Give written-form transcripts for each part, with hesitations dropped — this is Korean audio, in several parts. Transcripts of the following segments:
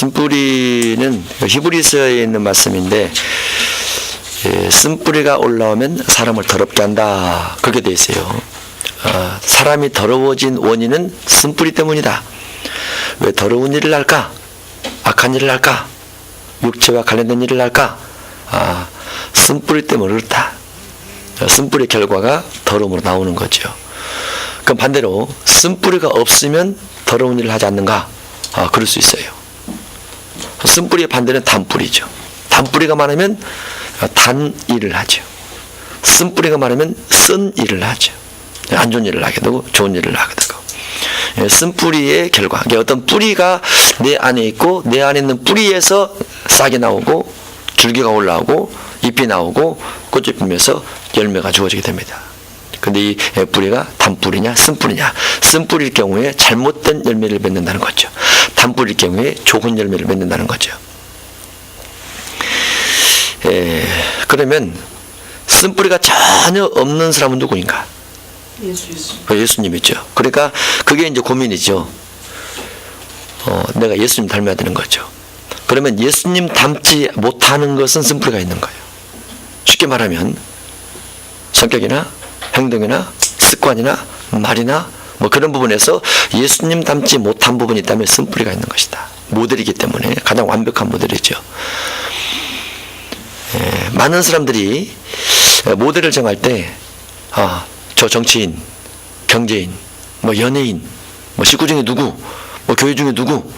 쓴뿌리는 히브리서에 있는 말씀인데, 쓴뿌리가 올라오면 사람을 더럽게 한다, 그렇게 되어 있어요. 사람이 더러워진 원인은 쓴뿌리 때문이다. 왜 더러운 일을 할까? 악한 일을 할까? 육체와 관련된 일을 할까? 쓴뿌리 때문에 그렇다. 쓴뿌리 결과가 더러움으로 나오는 거죠. 그럼 반대로 쓴뿌리가 없으면 더러운 일을 하지 않는가? 그럴 수 있어요. 쓴뿌리의 반대는 단뿌리죠. 단뿌리가 많으면 단 일을 하죠. 쓴뿌리가 많으면 쓴 일을 하죠. 안 좋은 일을 하게 되고 좋은 일을 하게 되고. 쓴뿌리의 결과, 어떤 뿌리가 내 안에 있고 내 안에 있는 뿌리에서 싹이 나오고 줄기가 올라오고 잎이 나오고 꽃이 피면서 열매가 주어지게 됩니다. 근데 이 뿌리가 단뿌리냐 쓴뿌리냐, 쓴뿌리일 경우에 잘못된 열매를 맺는다는 거죠. 단뿌리일 경우에 좋은 열매를 맺는다는 거죠. 그러면 쓴뿌리가 전혀 없는 사람은 누구인가? 예수님이죠. 그러니까 그게 이제 고민이죠. 내가 예수님 닮아야 되는 거죠. 그러면 예수님 닮지 못하는 것은 쓴뿌리가 있는 거예요. 쉽게 말하면 성격이나 행동이나 습관이나 말이나 뭐 그런 부분에서 예수님 닮지 못한 부분이 있다면 쓴뿌리가 있는 것이다. 모델이기 때문에 가장 완벽한 모델이죠. 많은 사람들이 모델을 정할 때 저 정치인, 경제인, 뭐 연예인, 뭐 식구 중에 누구, 뭐 교회 중에 누구,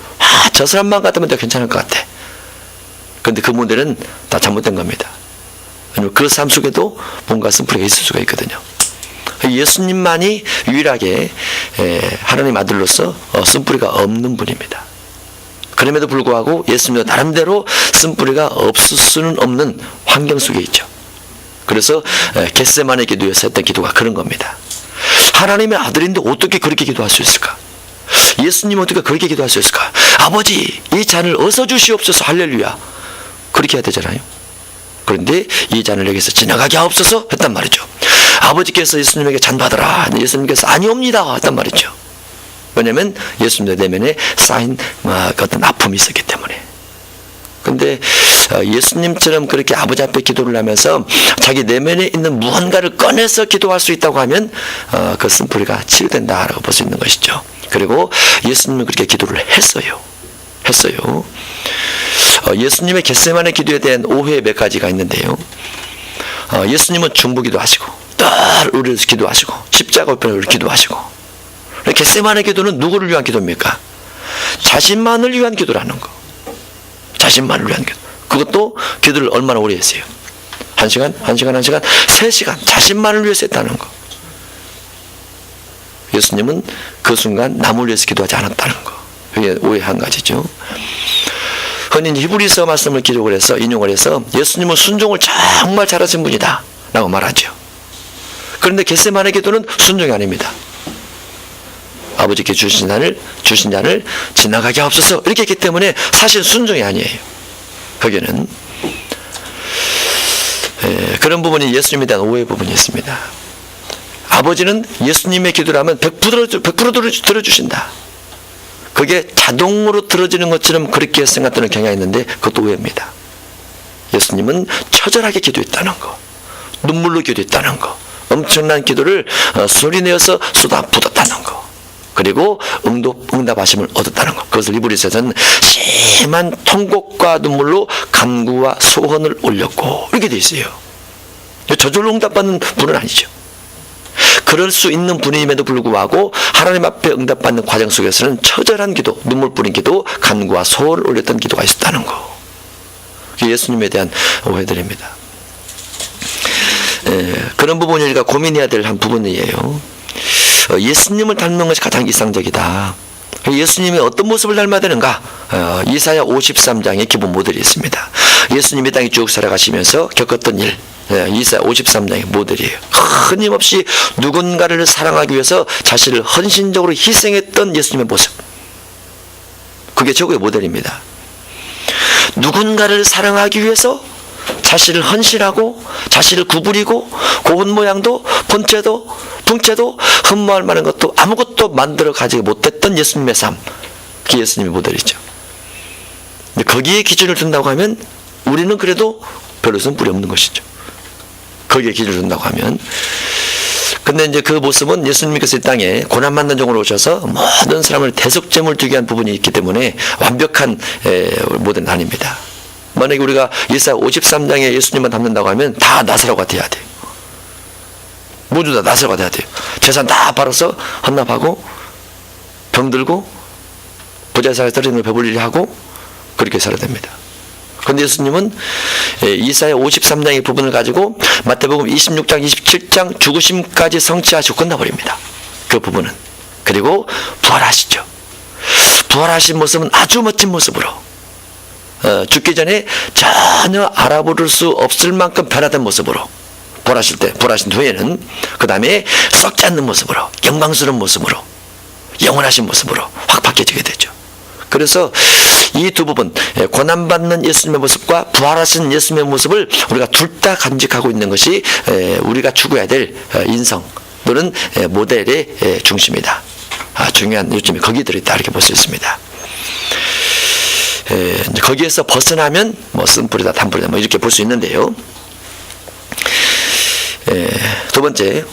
저 사람만 같으면 더 괜찮을 것 같아. 그런데 그 모델은 다 잘못된 겁니다. 왜냐면 그 삶 속에도 뭔가 쓴뿌리가 있을 수가 있거든요. 예수님만이 유일하게 하나님 아들로서 쓴뿌리가 없는 분입니다. 그럼에도 불구하고 예수님도 나름대로 쓴뿌리가 없을 수는 없는 환경 속에 있죠. 그래서 겟세마네 기도에서 했던 기도가 그런 겁니다. 하나님의 아들인데 어떻게 그렇게 기도할 수 있을까? 예수님 어떻게 그렇게 기도할 수 있을까? 아버지, 이 잔을 어서 주시옵소서. 할렐루야. 그렇게 해야 되잖아요. 그런데 이 잔을 여기서 지나가게 하옵소서 했단 말이죠. 아버지께서 예수님에게 잔 받으라. 예수님께서 아니옵니다 했단 말이죠. 왜냐하면 예수님의 내면에 쌓인 어떤 아픔이 있었기 때문에. 근데 예수님처럼 그렇게 아버지 앞에 기도를 하면서 자기 내면에 있는 무언가를 꺼내서 기도할 수 있다고 하면 그 쓴뿌리가 치유된다라고 볼 수 있는 것이죠. 그리고 예수님은 그렇게 기도를 했어요. 예수님의 겟세마네 기도에 대한 오해 몇 가지가 있는데요. 예수님은 중보기도 하시고 늘 우리를 기도하시고 십자가 우편을 기도하시고, 겟세마네 기도는 누구를 위한 기도입니까? 자신만을 위한 기도라는 거. 자신만을 위한 기도. 그것도 기도를 얼마나 오래 했어요? 1시간, 3시간 자신만을 위해서 했다는 거. 예수님은 그 순간 남을 위해서 기도하지 않았다는 거. 그게 오해 한 가지죠. 흔히 히브리서 말씀을 기록을 해서 인용을 해서 예수님은 순종을 정말 잘하신 분이다 라고 말하죠. 그런데 겟세마네 기도는 순종이 아닙니다. 아버지께 주신 잔을 지나가게 하옵소서 이렇게 했기 때문에 사실 순종이 아니에요. 거기는 그런 부분이 예수님에 대한 오해 부분이 있습니다. 아버지는 예수님의 기도를 하면 100% 들어주신다. 그게 자동으로 들어지는 것처럼 그렇게 생각되는 경향이 있는데 그것도 오해입니다. 예수님은 처절하게 기도했다는 거, 눈물로 기도했다는 거, 엄청난 기도를 소리내어서 쏟아붓었다는 거, 그리고 응답하심을 얻었다는 것. 그것을 히브리서에서는 심한 통곡과 눈물로 간구와 소원을 올렸고 이렇게 되어 있어요. 저절로 응답받는 분은 아니죠. 그럴 수 있는 분임에도 불구하고 하나님 앞에 응답받는 과정 속에서는 처절한 기도, 눈물 뿌린 기도, 간구와 소원을 올렸던 기도가 있었다는 거. 그게 예수님에 대한 오해들입니다. 그런 부분이 우리가 고민해야 될 한 부분이에요. 예수님을 닮는 것이 가장 이상적이다. 예수님이 어떤 모습을 닮아야 되는가? 이사야 53장의 기본 모델이 있습니다. 예수님이 땅에 쭉 살아가시면서 겪었던 일, 이사야 53장의 모델이에요. 끊임없이 누군가를 사랑하기 위해서 자신을 헌신적으로 희생했던 예수님의 모습, 그게 최고의 모델입니다. 누군가를 사랑하기 위해서 자신을 헌신하고 자신을 구부리고 고운 모양도 본체도 풍채도 흠모할 만한 것도 아무것도 만들어 가지 못했던 예수님의 삶, 그게 예수님의 모델이죠. 거기에 기준을 둔다고 하면 우리는 그래도 별로 쓴뿌리 없는 것이죠. 거기에 기준을 둔다고 하면. 근데 이제 그 모습은 예수님께서 이 땅에 고난받는 종으로 오셔서 모든 사람을 대속점을 두게 한 부분이 있기 때문에 완벽한 모델은 아닙니다. 만약에 우리가 이사야 53장에 예수님만 담는다고 하면 다 나사로가 돼야 돼요. 모두 다 나사로가 돼야 돼요. 재산 다 팔아서 헌납하고 병들고 부자사에 떨어지는 걸 배불리 하고 그렇게 살아야 됩니다. 그런데 예수님은 이사야 53장의 부분을 가지고 마태복음 26장 27장 죽으심까지 성취하시고 끝나버립니다. 그 부분은. 그리고 부활하시죠. 부활하신 모습은 아주 멋진 모습으로 죽기 전에 전혀 알아볼 수 없을 만큼 변화된 모습으로 부활하신 후에는 그 다음에 썩지 않는 모습으로 영광스러운 모습으로 영원하신 모습으로 확 바뀌어지게 되죠. 그래서 이 두 부분, 고난받는 예수님의 모습과 부활하신 예수님의 모습을 우리가 둘 다 간직하고 있는 것이 우리가 추구해야 될 인성 또는 모델의 중심이다. 중요한 요점이 거기에 들어있다 이렇게 볼 수 있습니다. 거기에서 벗어나면 뭐 쓴뿌리다 단뿌리다 뭐 이렇게 볼 수 있는데요. 두 번째,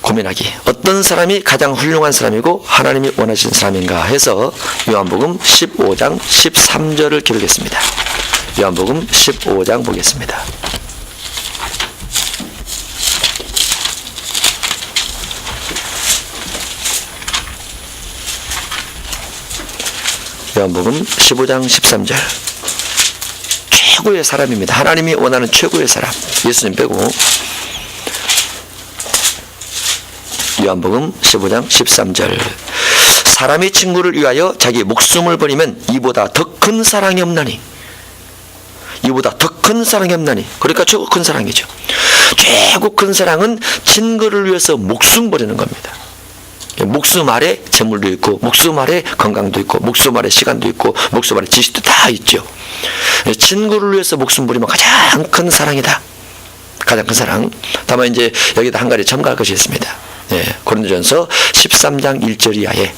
고민하기. 어떤 사람이 가장 훌륭한 사람이고 하나님이 원하시는 사람인가 해서 요한복음 15장 13절을 기록했습니다. 요한복음 15장 보겠습니다. 요한복음 15장 13절. 최고의 사람입니다. 하나님이 원하는 최고의 사람. 예수님 빼고. 요한복음 15장 13절. 사람이 친구를 위하여 자기 목숨을 버리면 이보다 더 큰 사랑이 없나니. 이보다 더 큰 사랑이 없나니. 그러니까 최고 큰 사랑이죠. 최고 큰 사랑은 친구를 위해서 목숨 버리는 겁니다. 목숨 아래 재물도 있고 목숨 아래 건강도 있고 목숨 아래 시간도 있고 목숨 아래 지식도 다 있죠. 친구를 위해서 목숨 버리면 가장 큰 사랑이다. 가장 큰 사랑. 다만 이제 여기다 한 가지 첨가할 것이 있습니다. 고린도전서 13장 1절 이하에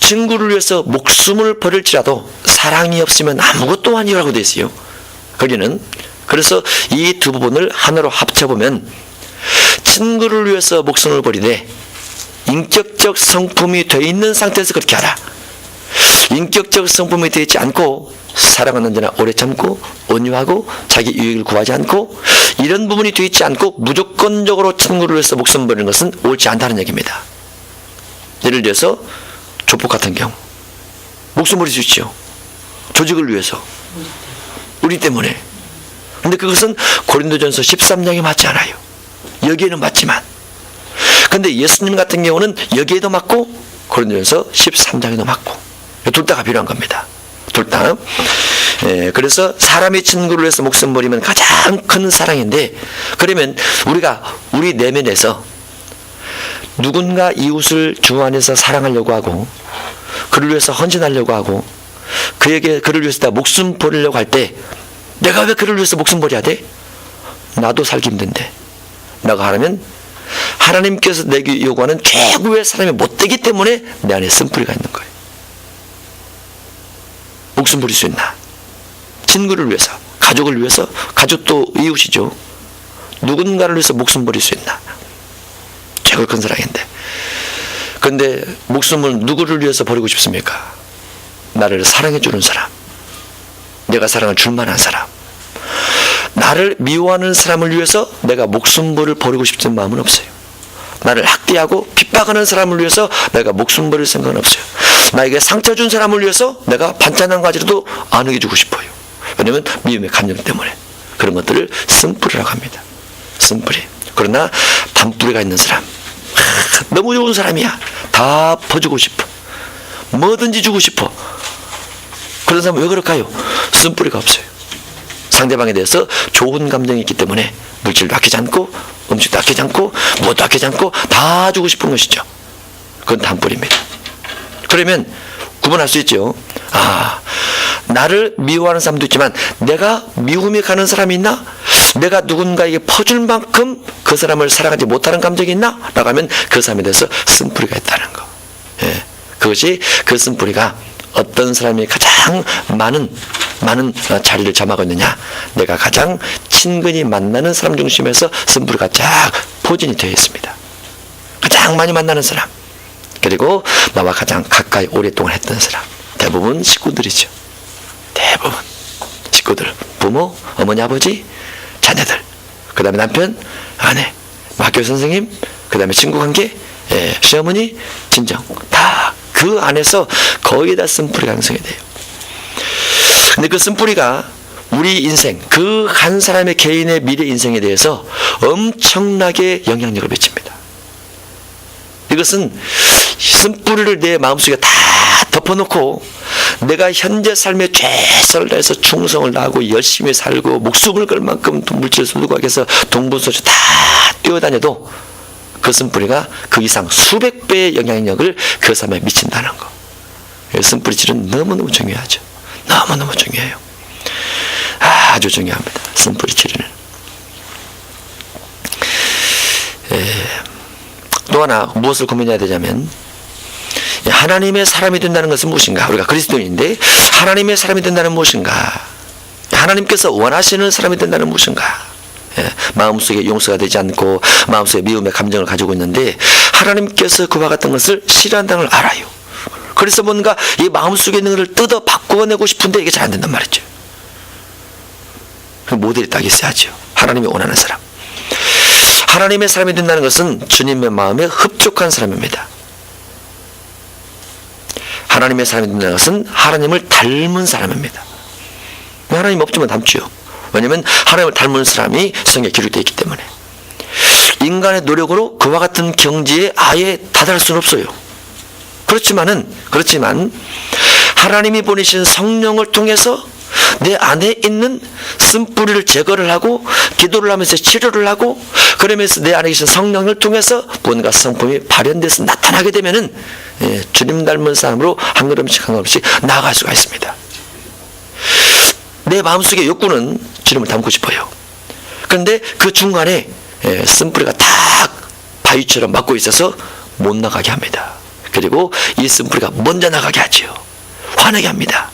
친구를 위해서 목숨을 버릴지라도 사랑이 없으면 아무것도 아니라고 되어 있어요. 거기는. 그래서 이 두 부분을 하나로 합쳐보면 친구를 위해서 목숨을 버리되 인격적 성품이 되어 있는 상태에서 그렇게 하라. 인격적 성품이 되어 있지 않고 사랑은 언제나 오래 참고 온유하고 자기 유익을 구하지 않고 이런 부분이 되어 있지 않고 무조건적으로 친구를 위해서 목숨 버리는 것은 옳지 않다는 얘기입니다. 예를 들어서 조폭 같은 경우 목숨 버릴 수 있죠. 조직을 위해서, 우리 때문에. 근데 그것은 고린도전서 13장에 맞지 않아요. 여기에는 맞지만. 근데 예수님 같은 경우는 여기에도 맞고 고린도전서 13장에도 맞고 둘 다가 필요한 겁니다. 둘 다. 그래서 사람의 친구를 위해서 목숨 버리면 가장 큰 사랑인데, 그러면 우리 내면에서 누군가 이웃을 주 안에서 사랑하려고 하고 그를 위해서 헌신하려고 하고 그를 위해서 목숨 버리려고 할 때 내가 왜 그를 위해서 목숨 버려야 돼? 나도 살기 힘든데. 내가 하라면 하나님께서 내게 요구하는 최고의 사람이 못 되기 때문에 내 안에 쓴뿌리가 있는 거예요. 목숨 버릴 수 있나? 친구를 위해서, 가족을 위해서, 가족도 이웃이죠. 누군가를 위해서 목숨 버릴 수 있나? 최고 큰 사랑인데. 그런데 목숨을 누구를 위해서 버리고 싶습니까? 나를 사랑해주는 사람, 내가 사랑을 줄 만한 사람, 나를 미워하는 사람을 위해서 내가 목숨을 버리고 싶은 마음은 없어요. 나를 학대하고 핍박하는 사람을 위해서 내가 목숨 버릴 생각은 없어요. 나에게 상처 준 사람을 위해서 내가 반찬 한 가지라도 안 먹여주고 싶어요. 왜냐하면 미움의 감정 때문에. 그런 것들을 쓴뿌리라고 합니다. 쓴뿌리. 그러나 단뿌리가 있는 사람, 너무 좋은 사람이야. 다 퍼주고 싶어. 뭐든지 주고 싶어. 그런 사람은 왜 그럴까요? 쓴뿌리가 없어요. 상대방에 대해서 좋은 감정이 있기 때문에 물질도 아끼지 않고 음식도 아끼지 않고 무엇도 아끼지 않고 다 주고 싶은 것이죠. 그건 단뿌리입니다. 그러면 구분할 수 있죠. 나를 미워하는 사람도 있지만 내가 미움이 가는 사람이 있나? 내가 누군가에게 퍼줄 만큼 그 사람을 사랑하지 못하는 감정이 있나? 라고 하면 그 사람에 대해서 쓴뿌리가 있다는 거. 그것이 그 쓴뿌리가 어떤 사람이 가장 많은 자리를 점하고 있느냐? 내가 가장 친근히 만나는 사람 중심에서 쓴뿌리가 쫙 포진이 되어 있습니다. 가장 많이 만나는 사람, 그리고 나와 가장 가까이 오랫동안 했던 사람, 대부분 식구들이죠. 대부분 식구들, 부모, 어머니, 아버지, 자녀들, 그 다음에 남편, 아내, 학교 선생님, 그 다음에 친구 관계, 시어머니, 친정, 다 그 안에서 거의 다 쓴뿌리가 형성이 돼요. 근데 그 쓴뿌리가 우리 인생, 그 한 사람의 개인의 미래 인생에 대해서 엄청나게 영향력을 미칩니다. 이것은 쓴뿌리를 내 마음속에 다 덮어놓고 내가 현재 삶에 최선을 다해서 충성을 다하고 열심히 살고 목숨을 걸 만큼 물질을 쏟고 해서 동분서주 다 뛰어다녀도 그 쓴뿌리가 그 이상 수백 배의 영향력을 그 사람에 미친다는 거. 쓴뿌리 치료는 너무너무 중요하죠. 너무너무 중요해요. 아주 중요합니다. 쓴뿌리 치료는. 또 하나 무엇을 고민해야 되냐면, 하나님의 사람이 된다는 것은 무엇인가? 우리가 그리스도인인데 하나님의 사람이 된다는 무엇인가? 하나님께서 원하시는 사람이 된다는 무엇인가? 마음속에 용서가 되지 않고 마음속에 미움의 감정을 가지고 있는데 하나님께서 그와 같은 것을 싫어한다는 걸 알아요. 그래서 뭔가 이 마음속에 있는 것을 뜯어 바꾸어내고 싶은데 이게 잘 안 된단 말이죠. 모델이 딱 있어야죠. 하나님이 원하는 사람. 하나님의 사람이 된다는 것은 주님의 마음에 흡족한 사람입니다. 하나님의 사람이 된다는 것은 하나님을 닮은 사람입니다. 하나님 없지만 닮지요. 왜냐하면 하나님을 닮은 사람이 성경에 기록되어 있기 때문에. 인간의 노력으로 그와 같은 경지에 아예 다다를 수는 없어요. 그렇지만 하나님이 보내신 성령을 통해서 내 안에 있는 쓴뿌리를 제거를 하고 기도를 하면서 치료를 하고 그러면서 내 안에 계신 성령을 통해서 뭔가 성품이 발현돼서 나타나게 되면은 주님 닮은 사람으로 한 걸음씩 한 걸음씩 나아갈 수가 있습니다. 내 마음속의 욕구는 주님을 닮고 싶어요. 그런데 그 중간에 쓴뿌리가 딱 바위처럼 막고 있어서 못 나가게 합니다. 그리고 이 쓴뿌리가 먼저 나가게 하죠. 화나게 합니다.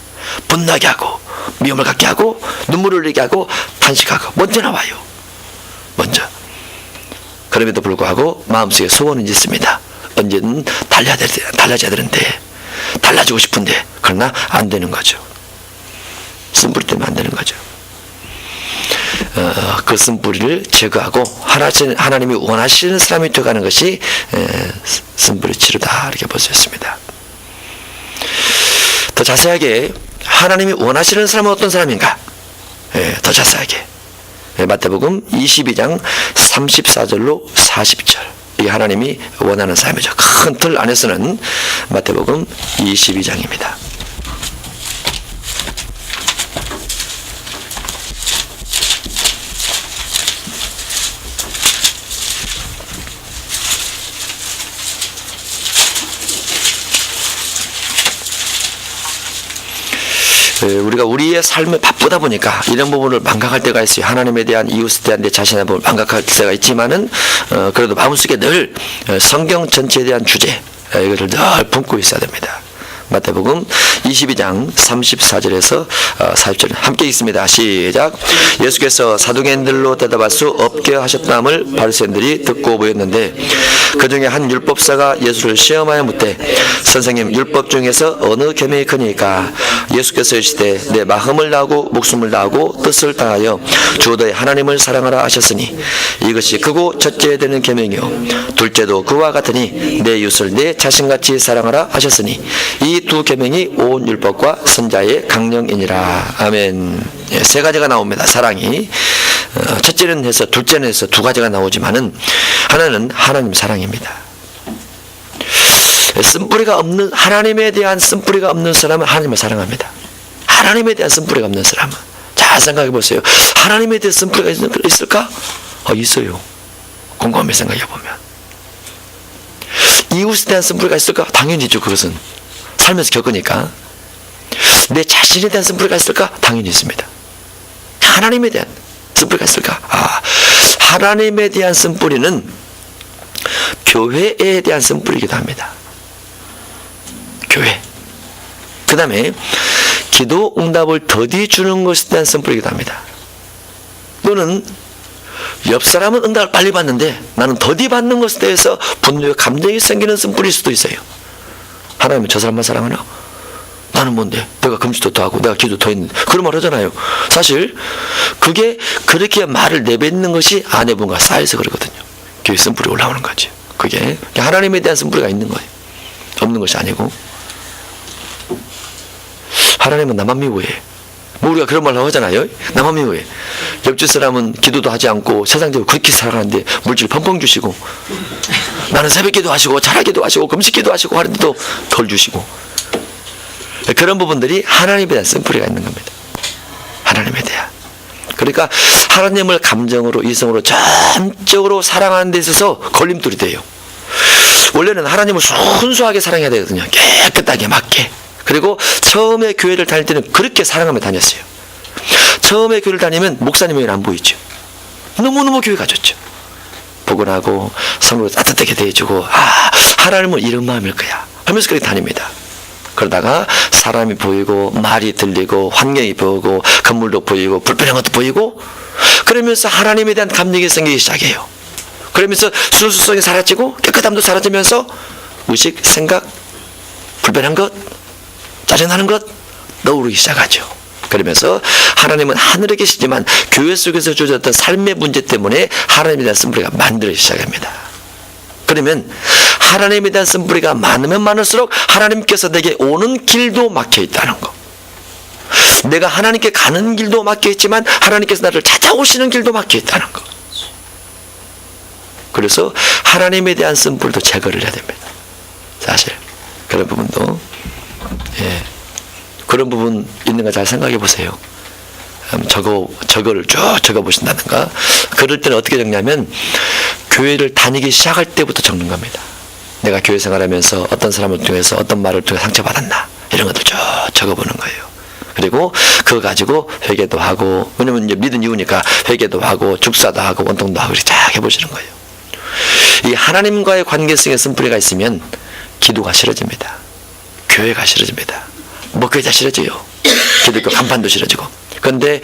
분나게 하고 미움을 갖게 하고 눈물을 흘리게 하고 탄식하고 먼저 나와요. 먼저. 그럼에도 불구하고 마음속에 소원은 있습니다. 언제든 달라져야 되는데 달라지고 싶은데 그러나 안 되는 거죠. 쓴뿌리 때문에 안 되는 거죠. 그 쓴뿌리를 제거하고 하나님이 원하시는 사람이 되어가는 것이 쓴뿌리 치료다 이렇게 볼 수 있습니다. 더 자세하게 하나님이 원하시는 사람은 어떤 사람인가? 더 자세하게 마태복음 22장 34절로 40절 이게 하나님이 원하는 사람이죠. 큰 틀 안에서는 마태복음 22장입니다. 우리가 우리의 삶에 바쁘다 보니까 이런 부분을 망각할 때가 있어요. 하나님에 대한, 이웃에 대한, 내 자신에 대한 부분을 망각할 때가 있지만은 그래도 마음속에 늘 성경 전체에 대한 주제 이것을 늘 품고 있어야 됩니다. 마태복음 22장 34절에서 40절 함께 읽습니다. 시작. 예수께서 사두개인들로 대답할 수 없게 하셨다함을 바리새인들이 듣고 보였는데 그 중에 한 율법사가 예수를 시험하여 묻되 선생님, 율법 중에서 어느 계명이 크니까? 예수께서 이르시되 내 마음을 다하고 목숨을 다하고 뜻을 다하여 주 너의 하나님을 사랑하라 하셨으니 이것이 크고 첫째 되는 계명이요 둘째도 그와 같으니 내 이웃을 내 자신같이 사랑하라 하셨으니 이 두 계명이 온 율법과 선자의 강령이니라. 아멘. 세 가지가 나옵니다. 사랑이 첫째는 해서 둘째는 해서 두 가지가 나오지만은 하나는 하나님 사랑입니다. 쓴뿌리가 없는, 하나님에 대한 쓴뿌리가 없는 사람은 하나님을 사랑합니다. 하나님에 대한 쓴뿌리가 없는 사람은 잘 생각해 보세요. 하나님에 대한 쓴뿌리가 있을까? 있어요. 곰곰이 생각해 보면. 이웃에 대한 쓴뿌리가 있을까? 당연히 있죠. 그것은 살면서 겪으니까. 내 자신에 대한 쓴뿌리가 있을까? 당연히 있습니다. 하나님에 대한 쓴뿌리가 있을까? 하나님에 대한 쓴뿌리는 교회에 대한 쓴뿌리이기도 합니다. 교회. 그 다음에 기도 응답을 더디 주는 것에 대한 쓴뿌리기도 합니다. 또는 옆 사람은 응답을 빨리 받는데 나는 더디 받는 것에 대해서 분노의 감정이 생기는 쓴뿌리일 수도 있어요. 하나님은 저 사람만 사랑하나? 나는 뭔데? 내가 금식도 더 하고 내가 기도 더 했는데 그런 말 하잖아요. 사실 그게 그렇게 말을 내뱉는 것이 아내분과 쌓여서 그러거든요. 교회 쓴뿌리 올라오는 거지. 그게 하나님에 대한 쓴뿌리가 있는 거예요. 없는 것이 아니고. 하나님은 나만 미워해. 뭐 우리가 그런 말을 하잖아요. 나만 미워해. 옆집 사람은 기도도 하지 않고 세상적으로 그렇게 살아가는데 물질 펑펑 주시고, 나는 새벽기도 하시고 자라기도 하시고 금식기도 하시고 하는데도 덜 주시고. 그런 부분들이 하나님에 대한 쓴뿌리가 있는 겁니다. 하나님에 대한. 그러니까 하나님을 감정으로 이성으로 전적으로 사랑하는 데 있어서 걸림돌이 돼요. 원래는 하나님을 순수하게 사랑해야 되거든요. 깨끗하게 맞게. 그리고 처음에 교회를 다닐 때는 그렇게 사랑하며 다녔어요. 처음에 교회를 다니면 목사님에게는 안 보이죠. 너무너무 교회가 좋죠. 포근하고 성도를 따뜻하게 대해주고, 하나님은 이런 마음일 거야 하면서 그렇게 다닙니다. 그러다가 사람이 보이고 말이 들리고 환경이 보이고 건물도 보이고 불편한 것도 보이고, 그러면서 하나님에 대한 감정이 생기기 시작해요. 그러면서 순수성이 사라지고 깨끗함도 사라지면서 의식, 생각, 불편한 것, 짜증나는 것 떠오르기 시작하죠. 그러면서 하나님은 하늘에 계시지만 교회 속에서 주어졌던 삶의 문제 때문에 하나님에 대한 쓴뿌리가 만들어지기 시작합니다. 그러면 하나님에 대한 쓴뿌리가 많으면 많을수록 하나님께서 내게 오는 길도 막혀 있다는 거. 내가 하나님께 가는 길도 막혀 있지만 하나님께서 나를 찾아오시는 길도 막혀 있다는 거. 그래서 하나님에 대한 쓴뿌리도 제거를 해야 됩니다. 사실 그런 부분도, 그런 부분 있는 거 잘 생각해 보세요. 저거를 쭉 적어 보신다든가. 그럴 때는 어떻게 적냐면 교회를 다니기 시작할 때부터 적는 겁니다. 내가 교회 생활하면서 어떤 사람을 통해서 어떤 말을 통해 상처받았나, 이런 것들 쭉 적어보는 거예요. 그리고 그거 가지고 회개도 하고, 왜냐면 이제 믿은 이유니까 회개도 하고 축사도 하고 원통도 하고 이렇게 쫙 해보시는 거예요. 이 하나님과의 관계성에 쓴뿌리가 있으면 기도가 싫어집니다. 교회가 싫어집니다. 먹거리 다 싫어져요. 기독교 간판도 싫어지고. 그런데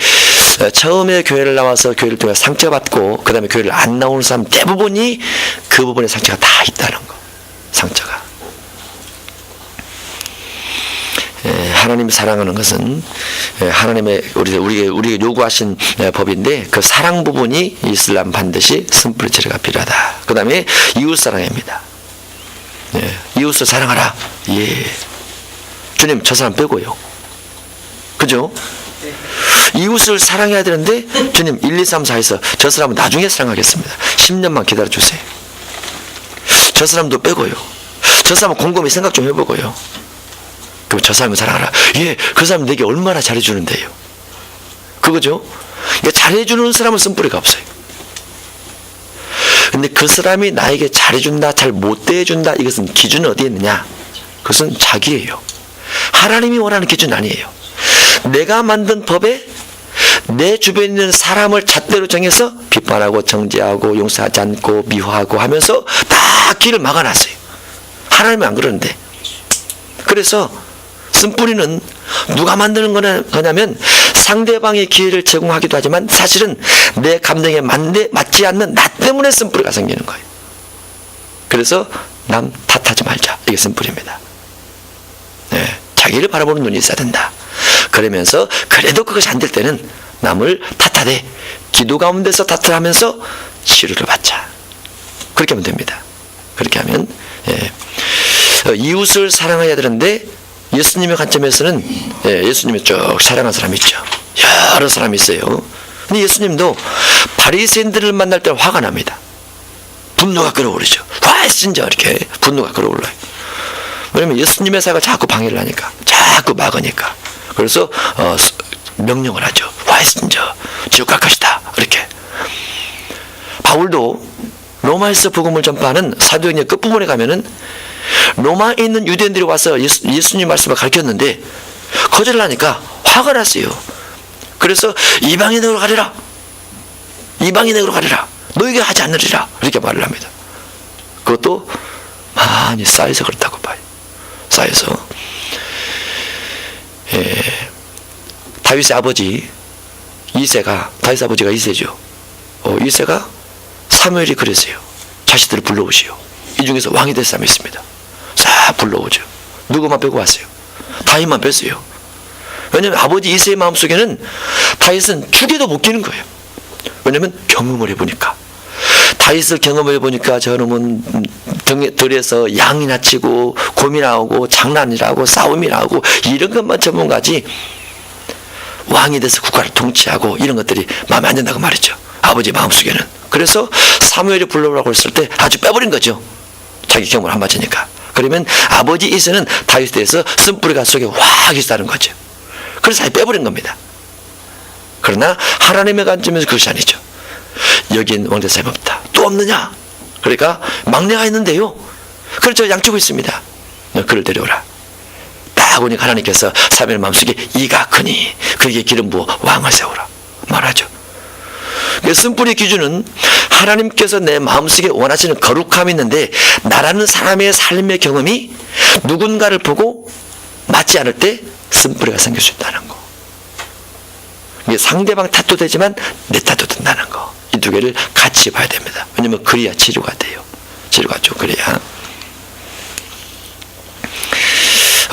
처음에 교회를 나와서 교회를 통해 상처받고 그 다음에 교회를 안 나오는 사람 대부분이 그 부분에 상처가 다 있다는 거. 상처가. 하나님이 사랑하는 것은 하나님의 우리에게 요구하신 법인데, 그 사랑 부분이 있으려면 반드시 쓴뿌리 처리가 필요하다. 그 다음에 이웃 사랑입니다. 이웃을 사랑하라. 주님, 저 사람 빼고요. 그죠? 이웃을 사랑해야 되는데 주님 1, 2, 3, 4에서 저 사람은 나중에 사랑하겠습니다. 10년만 기다려주세요. 저 사람도 빼고요. 저 사람은 곰곰이 생각 좀 해보고요. 그럼 저 사람을 사랑하라. 그 사람은 내게 얼마나 잘해주는데요. 그거죠? 잘해주는 사람은 쓴뿌리가 없어요. 근데 그 사람이 나에게 잘해준다, 잘 못 대해준다, 이것은 기준은 어디에 있느냐? 그것은 자기예요. 하나님이 원하는 기준은 아니에요. 내가 만든 법에 내 주변에 있는 사람을 잣대로 정해서 비판하고 정죄하고 용서하지 않고 미화하고 하면서 다 길을 막아놨어요. 하나님은 안 그러는데. 그래서 쓴뿌리는 누가 만드는 거냐면 상대방의 기회를 제공하기도 하지만 사실은 내 감정에 맞지 않는 나 때문에 쓴뿌리가 생기는 거예요. 그래서 남 탓하지 말자. 이게 쓴뿌리입니다. 자기를 바라보는 눈이 있어야 된다. 그러면서 그래도 그것이 안 될 때는 남을 탓하되 기도 가운데서 탓을 하면서 치료를 받자. 그렇게 하면 됩니다. 그렇게 하면 이웃을 사랑해야 되는데, 예수님의 관점에서는 예수님이 쭉 사랑한 사람이 있죠. 여러 사람이 있어요. 근데 예수님도 바리새인들을 만날 때 화가 납니다. 분노가 끌어오르죠. 훨씬 더 이렇게 분노가 끌어올라요. 왜냐면 예수님의 사역을 자꾸 방해를 하니까, 자꾸 막으니까. 그래서 명령을 하죠. 훨씬 더 지옥 갈 것이다. 이렇게. 바울도 로마에서 복음을 전파하는 사도행전 끝부분에 가면은 로마에 있는 유대인들이 와서 예수님 말씀을 가르쳤는데 거절을 하니까 화가 났어요. 그래서 이방인으로 가리라. 이방인으로 가리라. 너희가 하지 않으리라. 이렇게 말을 합니다. 그것도 많이 쌓여서 그렇다고 봐요. 쌓여서. 다윗의 아버지 이새가, 다윗 아버지가 이새죠. 이새가 사무엘이 그랬어요. 자식들을 불러오시오. 이 중에서 왕이 될 사람이 있습니다. 싹 불러오죠. 누구만 빼고 왔어요? 다윗만 뺐어요. 왜냐하면 아버지 이새의 마음속에는 다윗은 죽여도 못 끼는 거예요. 왜냐하면 경험을 해보니까. 다윗을 경험을 해보니까 저놈은 들에서 양이나 치고 곰이나 고 장난이나 하고 싸움이나 하고 이런 것만 전문가지, 왕이 돼서 국가를 통치하고 이런 것들이 마음에 안 든다고 말이죠. 아버지 마음속에는. 그래서 사무엘이 불러오라고 했을 때 아주 빼버린 거죠. 자기 경험을 안 맞으니까. 그러면 아버지 이새는 다윗에 대해서 쓴뿌리가 속에 확 있다는 거죠. 그래서 아예 빼버린 겁니다. 그러나 하나님의 관점에서 그것이 아니죠. 여긴 왕될 사람이 없다. 또 없느냐? 그러니까 막내가 있는데요. 그렇죠. 양치고 있습니다. 너 그를 데려오라. 딱 오니 하나님께서 사무엘 마음속에 이가 크니 그에게 기름 부어 왕을 세우라 말하죠. 쓴뿌리 기준은 하나님께서 내 마음속에 원하시는 거룩함이 있는데, 나라는 사람의 삶의 경험이 누군가를 보고 맞지 않을 때 쓴뿌리가 생길 수 있다는 거. 이게 상대방 탓도 되지만 내 탓도 된다는 거. 이 두 개를 같이 봐야 됩니다. 왜냐면 그래야 치료가 돼요. 치료가 좀 그래야.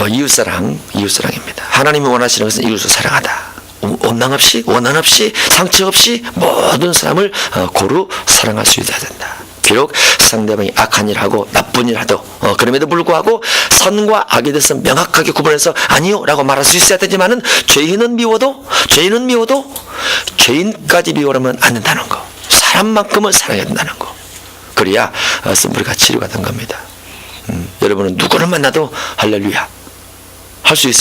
이웃사랑입니다. 하나님이 원하시는 것은 이웃을 사랑하다. 원망 없이, 원한 없이, 상처 없이 모든 사람을 고루 사랑할 수 있어야 된다. 비록 상대방이 악한 일 하고 나쁜 일 하도 그럼에도 불구하고 선과 악에 대해서 명확하게 구분해서 아니요 라고 말할 수 있어야 되지만은 죄인은 미워도 죄인까지 미워하면 안 된다는 거. 사람만큼은 사랑해야 된다는 거. 그래야 쓴뿌리가 치료가 된 겁니다. 여러분은 누구를 만나도 할렐루야 할 수 있어야